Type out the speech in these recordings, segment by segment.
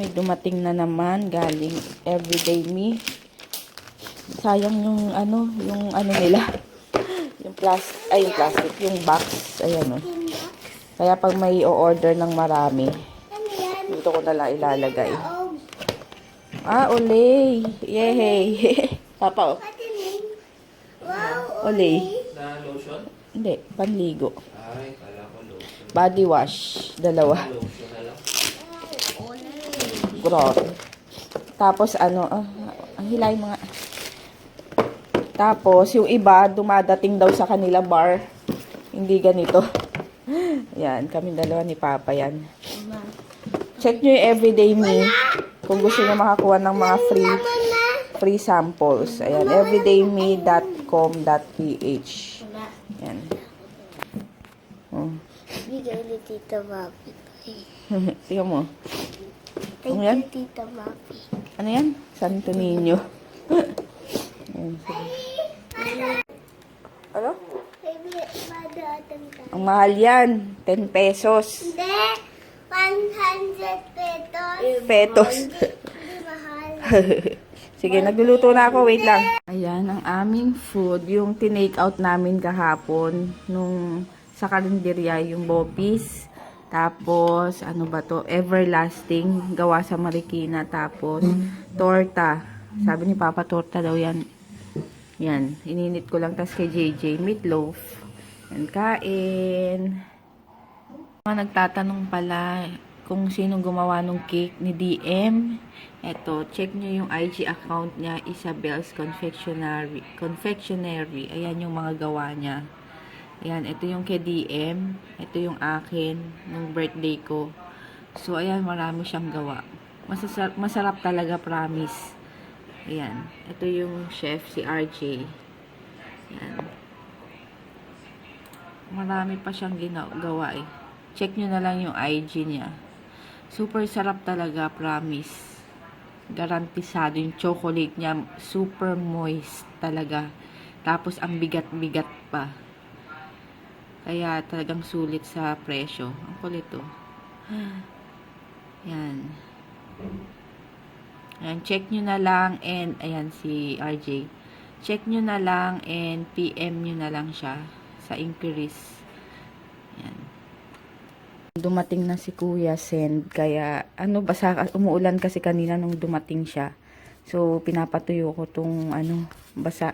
may dumating na naman galing Everyday Me. Sayang yung ano nila. Yung plastic, yung box. Ayan o. Kaya pag may o-order ng marami, dito ko na lang ilalagay. Olay. Yehey. Papa, olay. Na lotion? Hindi, panligo. Ay, kala ko lotion. Body wash. Dalawa. Lotion na lang. Grabe. Tapos hilay mga. Tapos yung iba dumadating daw sa kanila bar. Hindi ganito. Yan, kami dalawa ni Papa yan. Check nyo yung Everyday Me kung gusto nyo makakuha ng mga free samples. Ayan, everydayme.com.ph. Yan. Bigay ni Tita Mapi. Tingnan mo. Thank Ano yan? you, Tita Mapi. Ano yan? Santo Niño. Ayan, sige. Ano? Baby, madatan ka. Ang mahal yan. 10 pesos. Hindi. 100 pesos. Petos. Hindi mahal. Sige, nagluluto na ako. Wait lang. Ayan, ang aming food. Yung tinake out namin kahapon. Nung sa kalenderya, yung Bopis. Tapos, ano ba to? Everlasting. Gawa sa Marikina. Tapos, torta. Sabi ni Papa, torta daw yan. Yan. Ininit ko lang. Tapos kay JJ, meatloaf. Yan, kain. Mga nagtatanong pala kung sino gumawa ng cake ni DM. Eto, check nyo yung IG account niya, Isabel's Confectionery. Ayan yung mga gawa niya. Ayan, ito yung kay DM. Ito yung akin, nung birthday ko. So, ayan, marami siyang gawa. Masarap talaga, promise. Ayan, ito yung chef, si RJ. Ayan. Marami pa siyang gawa eh. Check nyo na lang yung IG niya. Super sarap talaga, promise. Garantisado yung chocolate niya. Super moist talaga. Tapos, ang bigat-bigat pa. Kaya, talagang sulit sa presyo. Ang kulit to. Yan. Ayan, check nyo na lang and, ayan si RJ. Check nyo na lang and PM nyo na lang siya sa inquiries. Yan. Dumating na si Kuya Send, kaya basa, umuulan kasi kanina nung dumating siya. So, pinapatuyo ko tong basa.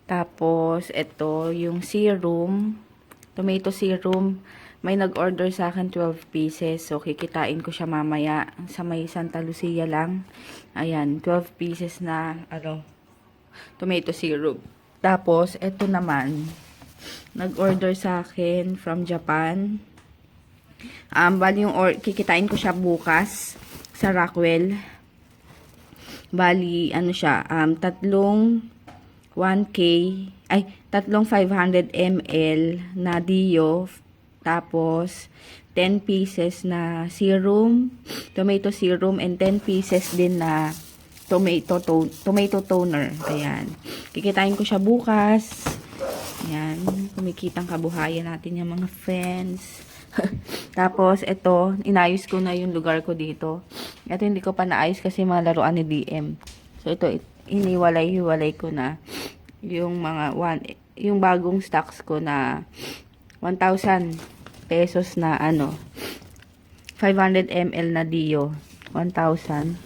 Tapos, ito, yung serum, tomato serum, may nag-order sa akin 12 pieces. So, kikitain ko siya mamaya sa may Santa Lucia lang. Ayan, 12 pieces na, tomato serum. Tapos, ito naman, nag-order sa akin from Japan. Bali yung kikitain ko siya bukas sa Rockwell. Bali, tatlong 1K, tatlong 500 ml na Dio, tapos 10 pieces na serum, tomato serum, and 10 pieces din na tomato toner. Ayan. Kikitain ko siya bukas. Ayan. Kumikitang kabuhayan natin yung mga friends. Tapos, ito, inayos ko na yung lugar ko dito. Ito, hindi ko pa naayos kasi mga laruan ni DM. So, ito, iniwalay-hiwalay ko na yung yung bagong stocks ko na 1,000 pesos na 500 ml na Dio. 1,000.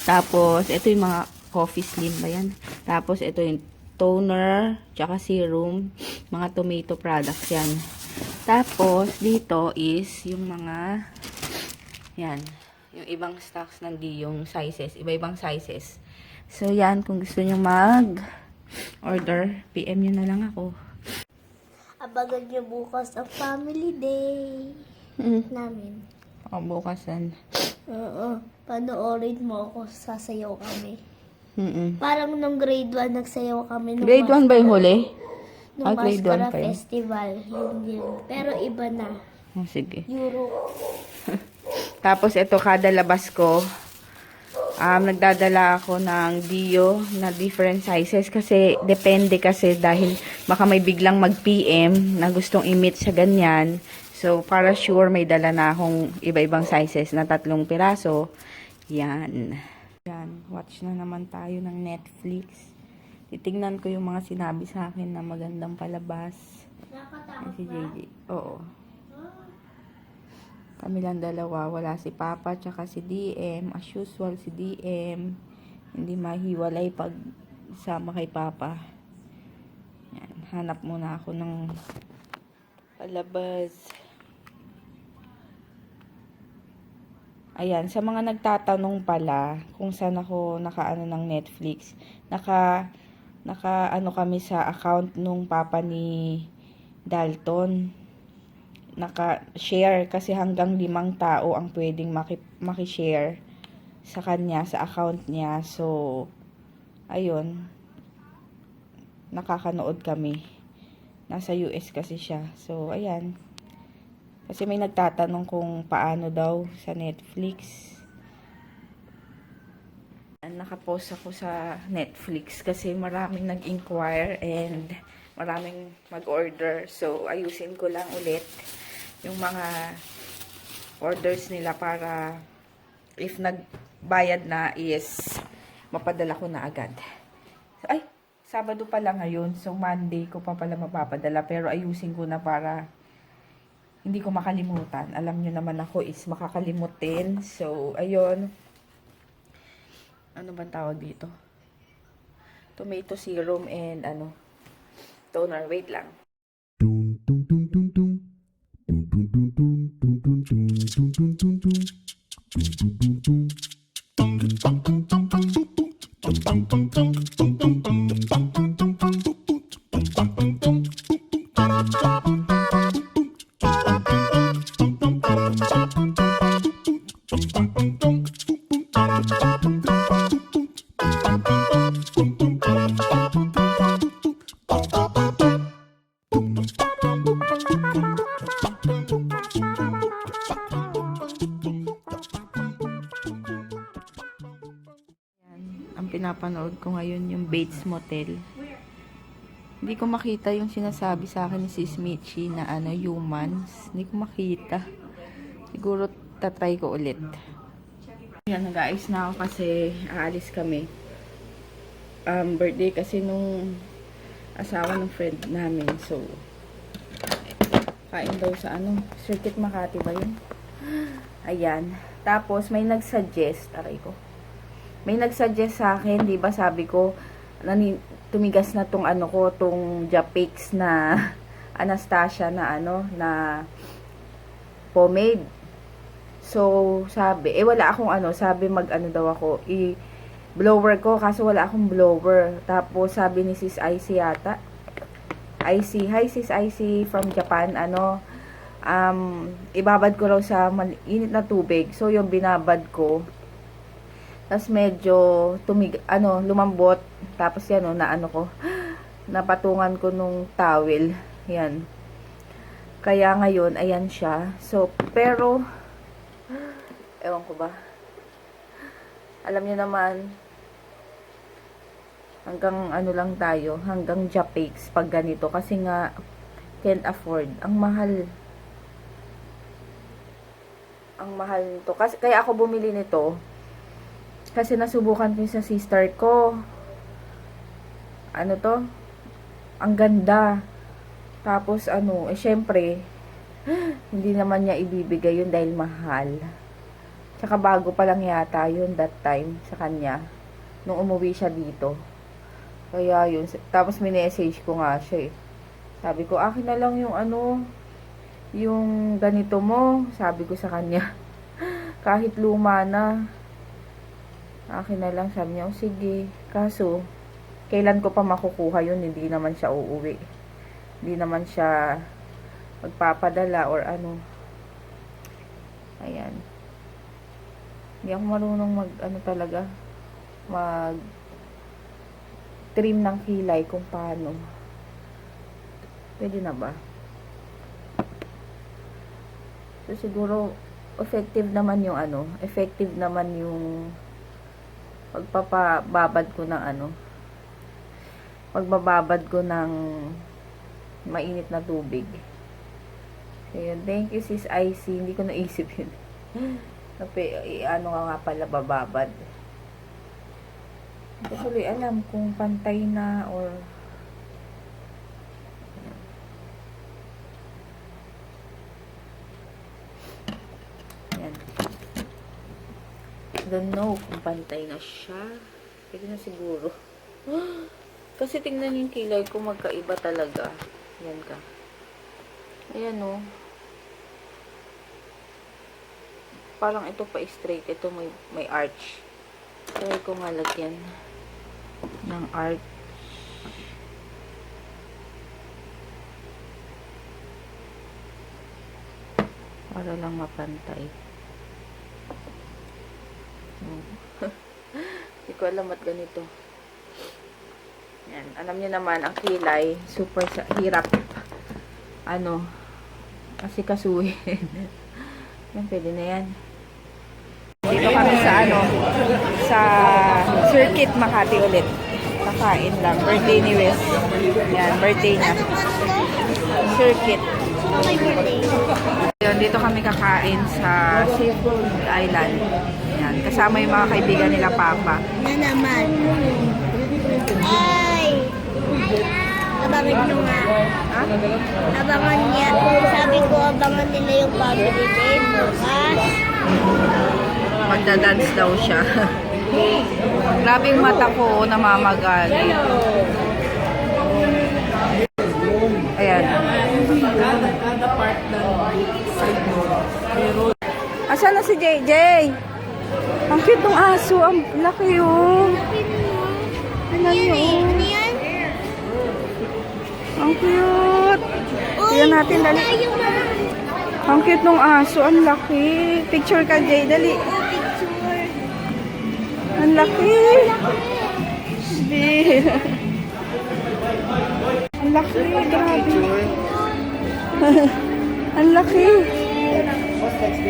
Tapos, ito yung mga coffee slim ba yan? Tapos, ito yung toner, tsaka serum, mga tomato products yan. Tapos, dito is yung mga, yan, yung ibang stocks ng yung sizes, iba-ibang sizes. So, yan, kung gusto nyo mag-order, PM nyo na lang ako. Abangan niyo bukas ang family day namin. Bukasan. Oo. Panoorin mo ako, sasayaw kami. Mm-mm. Parang nung grade 1 nagsayaw kami. Grade 1 ba yung huli? Nung grade 1 Mascara pa yun. Festival. Yun. Pero iba na. Oh, sige. Euro. Tapos, ito, kada labas ko, nagdadala ako ng Dio na different sizes kasi depende kasi dahil baka may biglang mag-PM na gustong i-meet sa ganyan. So, para sure, may dala na akong iba-ibang sizes na 3 piraso. Yan. Yan. Watch na naman tayo ng Netflix. Titingnan ko yung mga sinabi sa akin na magandang palabas. Yan si JJ. Oo. Kami lang dalawa. Wala si Papa tsaka si DM. As usual, si DM. Hindi mahiwalay pag sama kay Papa. Yan. Hanap muna ako ng palabas. Ayan, sa mga nagtatanong pala kung saan ako nakaano ng Netflix, naka ano kami sa account nung papa ni Dalton. Naka-share kasi hanggang 5 tao ang pwedeng maki-share sa kanya, sa account niya. So, ayun, nakakanood kami. Nasa US kasi siya. So, ayan. Kasi may nagtatanong kung paano daw sa Netflix. Nakapost ako sa Netflix kasi maraming nag-inquire and maraming mag-order. So, ayusin ko lang ulit yung mga orders nila para if nagbayad na is mapadala ko na agad. Ay, Sabado pala ngayon. So, Monday ko pa pala mapapadala. Pero ayusin ko na para hindi ko makalimutan. Alam nyo naman ako is makakalimutin. So, ayun. Ano bang tawag dito? Tomato serum and toner. Wait lang. Ang pinapanood ko ngayon yung Bates Motel. Hindi ko makita yung sinasabi sa akin ni Sis Michi na humans. Hindi ko makita. Siguro tatry ko ulit. Yan, nag-aayos na ako kasi aalis kami. Birthday kasi nung asawa ng friend namin. So, kain daw sa Circuit Makati ba yun? Ayan. Tapos, may nag-suggest. Aray ko. May nag-suggest sa akin, di ba sabi ko, tumigas na tong tong Japix na Anastasia na na pomade. So, sabi, wala akong sabi daw ako, blower ko, kaso wala akong blower. Tapos, sabi ni Sis IC yata, IC, hi Sis IC from Japan, ibabad ko raw sa init na tubig. So, yung binabad ko, tapos medyo lumambot. Tapos yan napatungan ko nung towel. Yan. Kaya ngayon, ayan siya. So, pero, ewan ko ba. Alam niyo naman, hanggang lang tayo, hanggang Japix pag ganito. Kasi nga, can't afford. Ang mahal. Ang mahal nito. Kaya ako bumili nito. Kasi nasubukan ko sa sister ko. Ang ganda. Tapos syempre, hindi naman niya ibibigay yun dahil mahal. Tsaka bago pa lang yata yun that time sa kanya. Nung umuwi siya dito. Kaya yun. Tapos minessage ko nga siya eh. Sabi ko, akin na lang yung yung ganito mo. Sabi ko sa kanya. Kahit luma na. Akin na lang, sabi niya, sige. Kaso, kailan ko pa makukuha yun? Hindi naman siya uuwi. Hindi naman siya magpapadala or Ayan. Hindi ako marunong talaga, trim ng kilay kung paano. Pwede na ba? So, siguro, effective naman yung effective naman yung magbababad ko ng mainit na tubig. Ayun, thank you sis IC. Hindi ko naisip yun. Ano nga pala, bababad. Hindi ko tuloy alam kung pantay na or... Ayan. Don't know kung pantay na siya. Pwede na siguro. Kasi tingnan yung kilay ko, magkaiba talaga. Ayan ka. Ayan o. Parang ito pa straight. Ito may arch. Try ko nga lagyan ng arch. Para lang mapantay. Hindi ko alam at ganito. Yan. Alam niyo naman, ang kilay, super hirap. Ano, kasi kasuhin. Yan, pwede na yan. Dito kami sa sa Circuit Makati ulit. Kakain lang. Birthday ni Wes. Yan, birthday niya. Circuit. Yan, dito kami kakain sa Seafood Island. Yan, kasama yung mga kaibigan nila Papa. Na naman. Ay! Abangan nyo nga. Ha? Abangan niya. Sabi ko, abangan nila yung family day bukas. Magda-dance daw siya. Grabe yung mata ko, namamagali. Ayan. Asan na si JJ? Ang cute ng aso. Ang laki yun. Ano yan eh? Ano yan? Ang cute. Tignan natin, dali. Yung mga Ang cute ng aso. Ang laki. Picture ka, Jay. Dali. picture. Ang laki. Hindi. Ang laki. Grabe. Ang laki.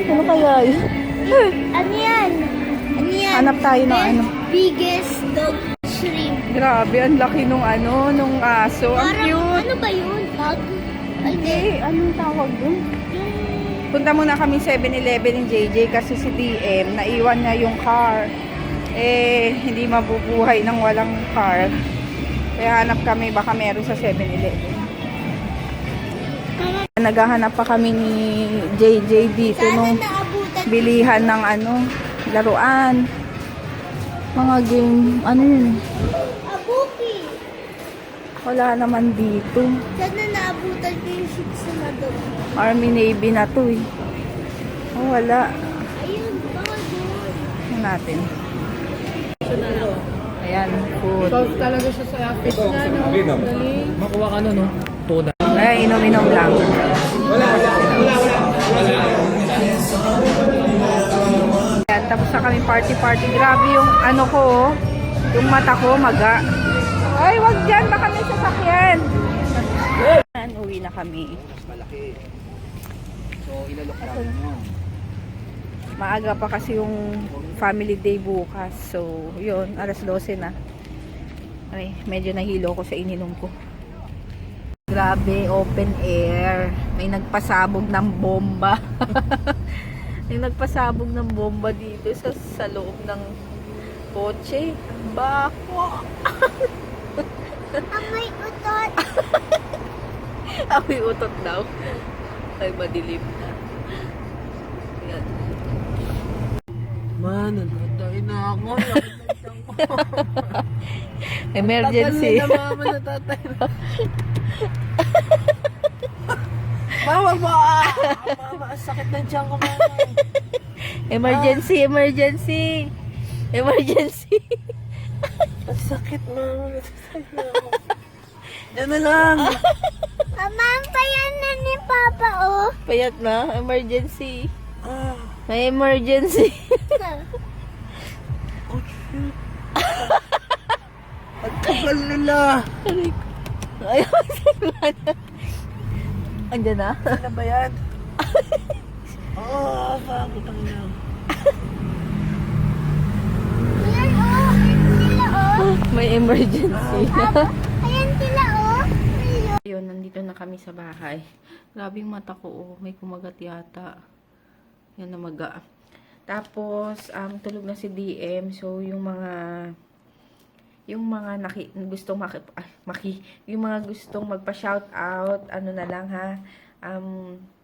Ano kaya yun? Ano yan? Ano yan? Hanap tayo ng ano. Biggest dog shrimp. Grabe, ang laki nung nung aso. Ang Parang, cute. ano ba yun? Pug? Hindi, anong tawag dun? Punta muna kami 7-Eleven ni JJ kasi si DM, naiwan niya yung car. Eh, hindi mabubuhay ng walang car. Kaya hanap kami, baka meron sa 7-Eleven. Naghahanap pa kami ni JJ dito nung naabutan bilihan ng laruan. Mga game, yun? Abuki. Wala naman dito. Sana naabutan ko yung shih tzu na doon. Army Navy na to eh. Oh, wala. Ayun, baka doon. Ano natin? Ayan, food. Solve talaga siya sa fish na, no? Dali. Makuha ka no? Tuna. Ay, inom-inom lang. Ayan, tapos na kami party-party. Grabe yung ko, oh. Yung mata ko, maga. Ay, wag dyan. Baka may sasakyan. Ayan, uwi na kami. Malaki. So, ilalok mo. Maaga pa kasi yung family day bukas. So, yun, alas 12 na. Ay, medyo nahilo ko sa ininom ko. Grabe, open air. May nagpasabog ng bomba. May nagpasabog ng bomba dito sa loob ng kotse. Bako! Amoy utot. Amoy utot daw. Ay, madilim na. Ayan. Man, natatay na ako. Emergency. Tagal na mama, natatay na. Mama, mama, ang sakit ng tiyan ko, mama. Emergency, emergency. Emergency. Ang sakit, mama, natatay na ako. Diyan na lang. Mama, ang payan na ni Papa, oh. Payat na, emergency. Ah, May emergency. ang tagal nila. Ayaw, sana. Andiyan na. Ano ba yan? Oo, bakit ang lang. Ayan, oh. Ayan sila, oh. May emergency. Papa, ayan sila, oh. Ayun. Ayun, nandito na kami sa bahay. Grabe yung mata ko, oh. May kumagat yata. Yan na maga. Tapos, tulog na si DM. So, yung mga gustong yung mga gustong magpa-shout out, ano na lang ha.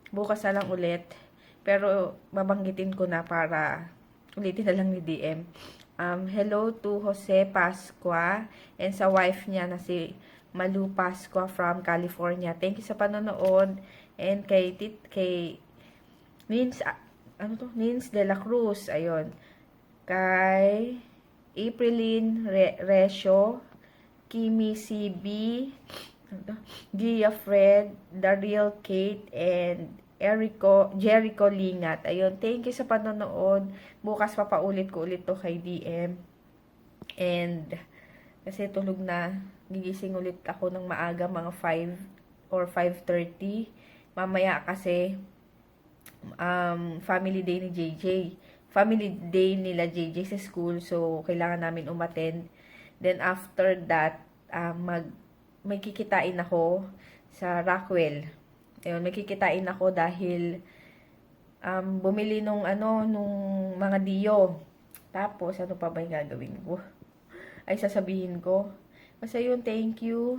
Bukas na lang ulit. Pero, babanggitin ko na para ulitin na lang ni DM. Hello to Jose Pascua and sa wife niya na si Malu Pascua from California. Thank you sa panonood. And kay Nins, Nins de la Cruz. Ayun. Kay Aprilin Resio, Kimi CB, Gia Fred, Daryl Kate, and Jericho Lingat. Ayun, thank you sa panonood. Bukas papaulit ko ulit to kay DM. And, kasi tulog na, gigising ulit ako ng maaga, mga 5 or 5:30. Mamaya kasi, family day ni JJ. Family day nila JJ sa school, so kailangan namin umattend. Then, after that, may kikitain ako sa Rockwell. Ayun, may kikitain ako dahil bumili nung mga Dio. Tapos, ano pa ba yung gagawin ko? Ay, sasabihin ko. Basta yun, thank you.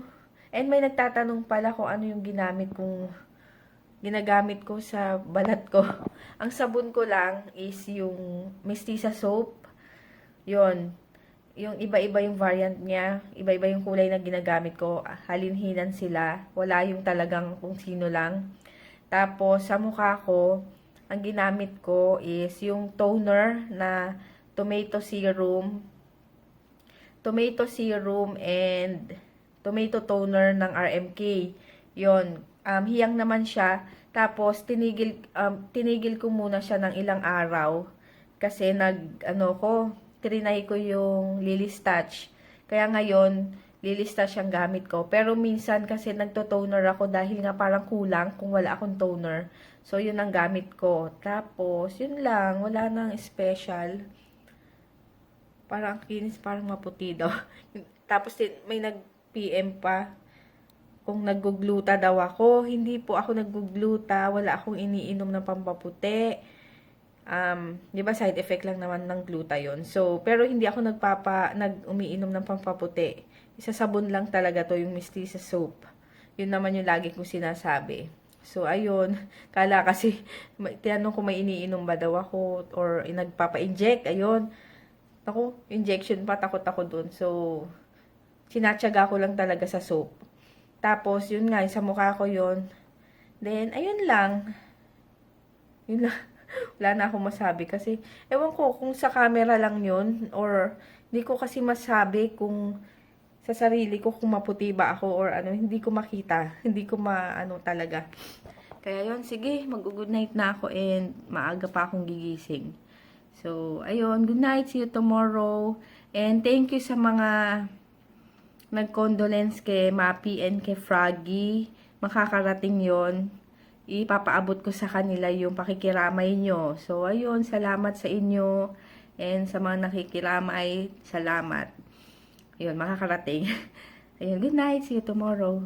And may nagtatanong pala kung ano yung ginagamit ko sa balat ko. Ang sabon ko lang is yung Mestiza soap. Yun. Yung iba-iba yung variant niya, iba-iba yung kulay na ginagamit ko, halinhinan sila, wala yung talagang kung sino lang. Tapos, sa mukha ko, ang ginamit ko is yung toner na tomato serum and tomato toner ng RMK. Yon, hiyang naman siya. Tapos, tinigil ko muna siya ng ilang araw kasi trinay ko yung Lily's Touch. Kaya ngayon, Lily's Touch ang gamit ko. Pero minsan kasi nagto-toner ako dahil nga parang kulang kung wala akong toner. So, yun ang gamit ko. Tapos, yun lang. Wala nang special. Parang kinis, parang maputi daw. Tapos, may nag-PM pa kung nag-gluta daw ako. Hindi po ako nag-gluta. Wala akong iniinom ng pampaputi. Di ba side effect lang naman ng glutathione. So, pero hindi ako umiinom ng pampaputi. Isa sabon lang talaga to, yung Mestiza soap. Yun naman yung lagi kong sinasabi. So, ayun. Kala kasi, tinanong ko may iniinom ba daw ako or nagpapa-inject. Ayun. Ako, injection pa, takot ako dun. So, sinatsaga ko lang talaga sa soap. Tapos, yun nga, sa mukha ko yun. Then, ayun lang. Yun lang. Wala na akong masabi kasi, ewan ko kung sa camera lang yun or hindi ko kasi masabi kung sa sarili ko kung maputi ba ako or ano, hindi ko makita. Hindi ko talaga. Kaya yun, sige, mag-good night na ako and maaga pa akong gigising. So, ayun, good night, see you tomorrow. And thank you sa mga nag-condolence kay Mappy and kay Froggy. Makakarating yon, ipapaabot ko sa kanila yung pakikiramay nyo. So, ayun, salamat sa inyo. And sa mga nakikiramay, salamat. Ayun, makakarating. Ayun, good night. See you tomorrow.